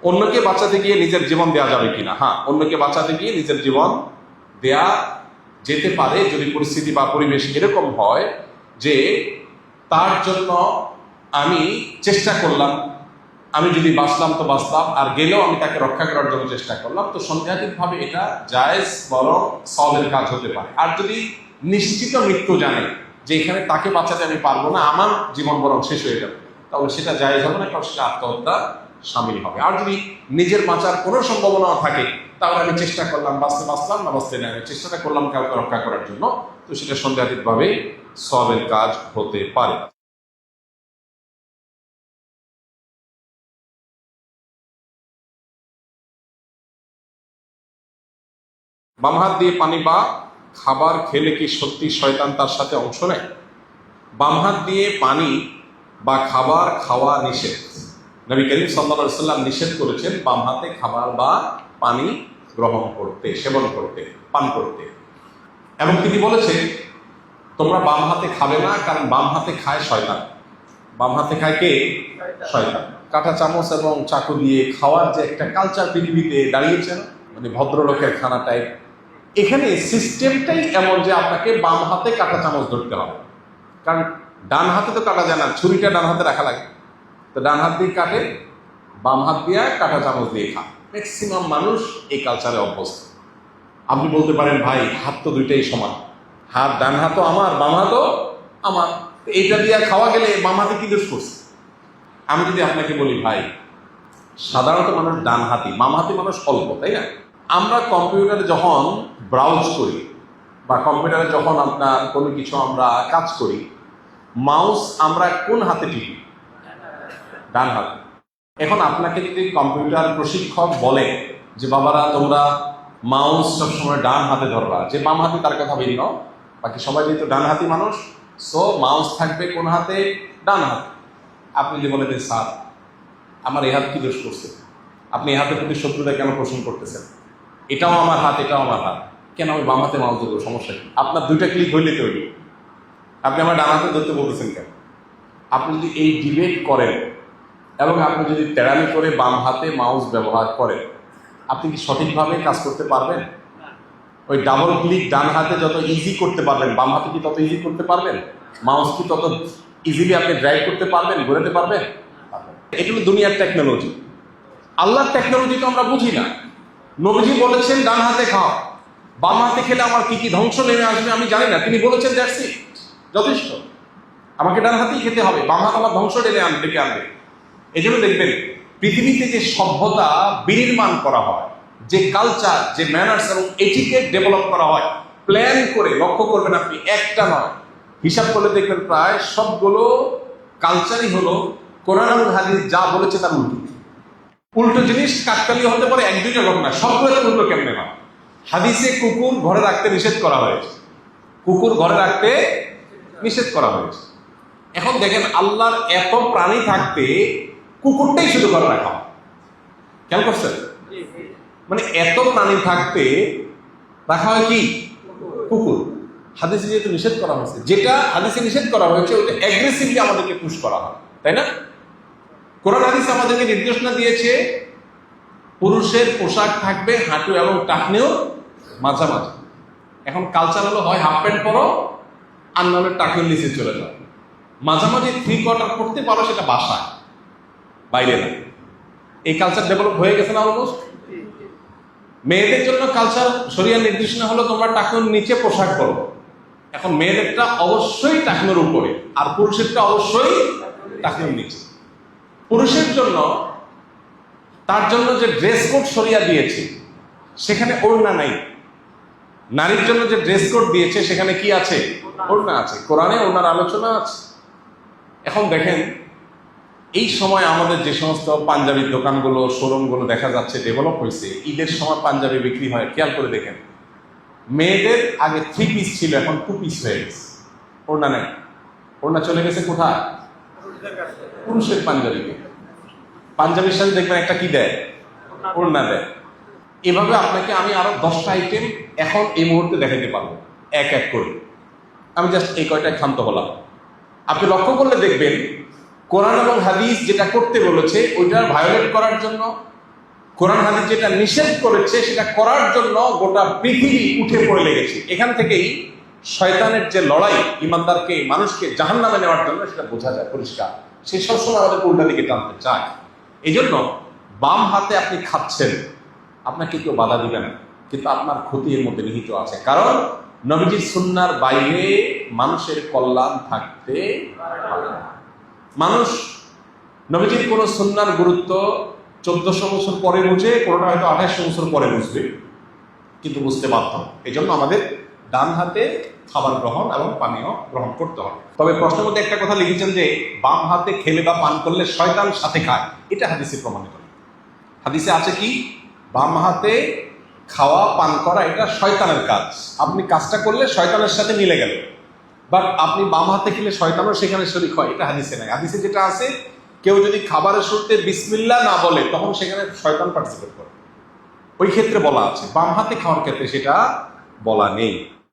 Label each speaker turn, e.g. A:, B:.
A: অন্যকে বাঁচাতে গিয়ে নিজের জীবন দেওয়া যাবে কিনা? হ্যাঁ, অন্যকে বাঁচাতে গিয়ে নিজের জীবন দেয়া যেতে পারে যদি পরিস্থিতি বা পরিবেশ এরকম হয় যে তার জন্য আমি চেষ্টা করলাম, আমি যদি বাঁচলাম তো বাঁচলাম, আর গেলেও আমি তাকে রক্ষা করার জন্য চেষ্টা করলাম, তো সন্দেহাতীতভাবে এটা জায়েজ বরং সওয়াবের কাজ হতে পারে। আর যদি নিশ্চিত মৃত্যু জানে যে এখানে তাকে বাঁচাতে আমি পারবো না, আমার জীবন বরং শেষ হয়ে যাবে, তাহলে সেটা জায়েজ হবে না, কারণ সেটা আত্মহত্যা সামিল হবে। আর যদি নিজের বাঁচার কোনো সম্ভাবনাও থাকে, তাহলে আমি চেষ্টা করলাম, বাঁচতে বাঁচলাম, না বাঁচতে না, আমি চেষ্টাটা করলাম কাউকে রক্ষা করার জন্য, তো সেটা সন্দেহাতীতভাবে সওয়াবের কাজ হতে পারে। বাম হাত দিয়ে পানি বা খাবার খেলে কি সত্যি শয়তান তার সাথে অংশ নেয়? বাম হাত দিয়ে পানি বা খাবার খাওয়া নিষেধ। নবী করিম সাল্লাল্লাহু আলাইহি ওয়াসাল্লাম নিষেধ করেছেন বাম হাতে খাবার বা পানি গ্রহণ করতে, সেবন করতে, পান করতে। এবং তিনি বলেছেন তোমরা বাম হাতে খাবে না, কারণ বাম হাতে খায় শয়তান। বাম হাতে খায় কে? শয়তান। কাঁটা চামচ এবং চাকু দিয়ে খাওয়ার যে একটা কালচার পৃথিবীতে দাঁড়িয়েছেন, মানে ভদ্রলোকের খানা টাইপ, এখানে সিস্টেমটাই এমন যে আপনাকে বাম হাতে কাঁটা চামচ ধরতে হবে, কারণ ডান হাতে তো কাটা যায় না, ছুরিটা ডান হাতে রাখা লাগে, তো ডান হাত দিয়ে কাটে, বাম হাত দিয়ে কাঁটা চামচ দিয়ে খা। ম্যাক্সিমাম মানুষ এই কালচারে অভ্যস্ত। আপনি বলতে পারেন ভাই হাত তো দুইটাই সমান, হাত ডান হাতও আমার, বাম হাতও আমার, এইটা দিয়ে খাওয়া গেলে বাম হাতে কি দোষ করছে? আমি যদি আপনাকে বলি ভাই সাধারণত মানুষ ডান হাতি, বাম হাতি মানুষ অল্প, তাই না? আমরা কম্পিউটারে যখন ব্রাউজ করি বা কম্পিউটারে যখন আপনার কোনো কিছু আমরা কাজ করি, মাউস আমরা কোন হাতে টিপি? ডান হাতে। এখন আপনাকে যদি কম্পিউটার প্রশিক্ষক বলে যে বাবারা তোমরা মাউস সবসময় ডান হাতে ধরবা, যে বাম হাতে তার কথা ভিন্ন, বাকি সবাই যেহেতু ডান হাতি মানুষ, সো মাউস থাকবে কোন হাতে? ডান হাতে। আপনি যদি বলেন স্যার আমার এই হাত কি দোষ করছে, আপনি এই হাতের প্রতি শত্রুতা কেন পোষণ করতেছেন? এটাও আমার হাত, এটাও আমার হাত, কেন আমি বাম হাতে মাউস ধরবো? সমস্যা কি? আপনার দুইটা ক্লিক হইলে তৈরি, আপনি আমার ডান হাতে ধরতে বলতেছেন কেন? আপনি যদি এই ডিবেট করেন এবং আপনি যদি তেড়ামি করে বাম হাতে মাউস ব্যবহার করেন, আপনি কি সঠিকভাবে কাজ করতে পারবেন? ওই ডাবল ক্লিক ডান হাতে যত ইজি করতে পারবেন, বাম হাতে কি তত ইজি করতে পারবেন? মাউস কি তত ইজিলি আপনি ড্রাইভ করতে পারবেন, ঘোরাতে পারবেন? এটা হলো দুনিয়ার টেকনোলজি। আল্লাহর টেকনোলজি তো আমরা বুঝি না। নবীজি বলেছেন ডান হাতে খাও, বাম হাতে খেলে আমার কি কি ধ্বংস নেমে আসবে আমি জানি না, তিনি বলেছেন দ্যাটস ইট, যথেষ্ট, আমাকে ডান হাতেই খেতে হবে, বাম হাত আমার ধ্বংস ডেকে আনবে। এই জন্য দেখবেন পৃথিবীতে যে সভ্যতা বিনির্মাণ করা হয়, যে কালচার, যে ম্যানার্স এবং এটিকেট ডেভেলপ করা হয় প্ল্যান করে, লক্ষ্য করবেন আপনি, একটা নয়, হিসাব করলে দেখবেন প্রায় সবগুলো কালচারই হলো কোরআন এবং হাদিস যা বলেছে তার উল্টো। উল্টো জিনিস কাকতালীয় হতে পারে এক দুইটা ঘটনা, সবগুলো উল্টো কেমনে হয়? হাদিসে কুকুর ঘরে রাখতে নিষেধ করা হয়েছে, কুকুর ঘরে রাখতে নিষেধ করা হয়েছে। এখন দেখেন আল্লাহর এত প্রাণী থাকতে কুকুরটাই শুধু ঘরে রাখা হয়, খেয়াল করছেন? মানে এত প্রাণী থাকতে রাখা হয় কি? কুকুর। হাদিসে যেহেতু নিষেধ করা হয়েছে, যেটা হাদিসে নিষেধ করা হয়েছে ওটা অ্যাগ্রেসিভলি আমাদেরকে পুশ করা হয়, তাই না? কোরআন হাদিস আমাদেরকে নির্দেশনা দিয়েছে পুরুষের পোশাক থাকবে হাঁটু এবং টাকনেও মাঝামাঝি। এখন কালচার হলো হয় হাফ প্যান্ট পরো আর নাহলে টাকনের নিচে চলে যাও, মাঝামাঝি 3/4 পড়তে পারো, সেটা বাসায়, বাইরে না। এই কালচার ডেভেলপ হয়ে গেছে না অলমোস্ট। মেয়েদের জন্য কালচার শরিয়ার নির্দেশনা হলো তোমরা টাকনুর নিচে পোশাক পরো। এখন মেয়েদেরটা অবশ্যই টাকনুর উপরে, আর পুরুষেরটা অবশ্যই টাকনুর নিচে। পুরুষের জন্য তার জন্য যে ড্রেস কোড শরিয়া দিয়েছে সেখানে ওড়না নাই। নারীর জন্য যে ড্রেস কোড দিয়েছে সেখানে কি আছে? ওড়না আছে। কোরআনে ওড়নার আলোচনা আছে। এখন দেখেন এই সময় আমাদের যে সমস্ত পাঞ্জাবির দোকানগুলো, শোরুমগুলো দেখা যাচ্ছে ডেভেলপ হয়েছে, ঈদের সময় পাঞ্জাবি বিক্রি হয়, খেয়াল করে দেখেন মেয়েদের আগে 3 পিস ছিল, এখন 2 পিস হয়ে গেছে। ওড়না নেই, ওড়না চলে গেছে কোথায়? পুরুষের পাঞ্জাবিকে। পাঞ্জাবির সাথে দেখবেন একটা কি দেয়? ওড়না দেয়। এভাবে আপনাকে আমি আরো 10টা আইটেম এখন এই মুহূর্তে দেখাতে পারবো এক এক করে। আমি জাস্ট এই কয়টায় ক্ষান্ত হলাম। আপনি লক্ষ্য করলে দেখবেন কোরআন এবং হাদিস যেটা করতে বলেছে ওইটা ভায়োলেট করার জন্য কোরআন হাদিস যেটা নিষেধ করেছে সেটা করার জন্য গোটা পৃথিবী উঠে পড়ে লেগেছে। এখান থেকেই শয়তানের যে লড়াই ইমানদারকে মানুষকে জাহান্নামে নেওয়ার জন্য সেটা বোঝা যায় পরিষ্কার। সে সবসময় আমাদেরকে উল্টা দিকে টানতে চায়। এই জন্য বাম হাতে আপনি খাচ্ছেন, আপনাকে কেউ বাধা দিবে না, কিন্তু আপনার ক্ষতি এর মধ্যে নিহিত আছে। কারণ নবীজির সুন্নাহর বাইরে মানুষের কল্যাণ থাকতে পারে না। মানুষ নবীজির কোন সুন্নাহর গুরুত্ব 1400 বছর পরে বুঝে, কোনোটা হয়তো 2800 বছর পরে বুঝবে, কিন্তু বুঝতে বাধ্য। এই জন্য আমাদের ডান হাতে খাবার গ্রহণ এবং পানীয় গ্রহণ করতে হবে। তবে প্রশ্নের মধ্যে একটা কথা লিখেছেন যে বাম হাতে খেলে বা পান করলে শয়তান সাথে খায়, এটা হাদিসে প্রমাণিত। হাদিসে আছে কি, বাম হাতে খাওয়া পান করা এটা শয়তানের কাজ, আপনি কাজটা করলে শয়তানের সাথে মিলে গেল। বাট আপনি বাম হাতে খেলে শয়তানও সেখানে শরীক হয়, এটা হাদিসে নাই। হাদিসে যেটা আছে, কেউ যদি খাবারের শুরুতে বিসমিল্লাহ না বলে তখন সেখানে শয়তান পার্টিসিপেট করে, ওই ক্ষেত্রে বলা আছে। বাম হাতে খাওয়ার ক্ষেত্রে সেটা বলা নেই।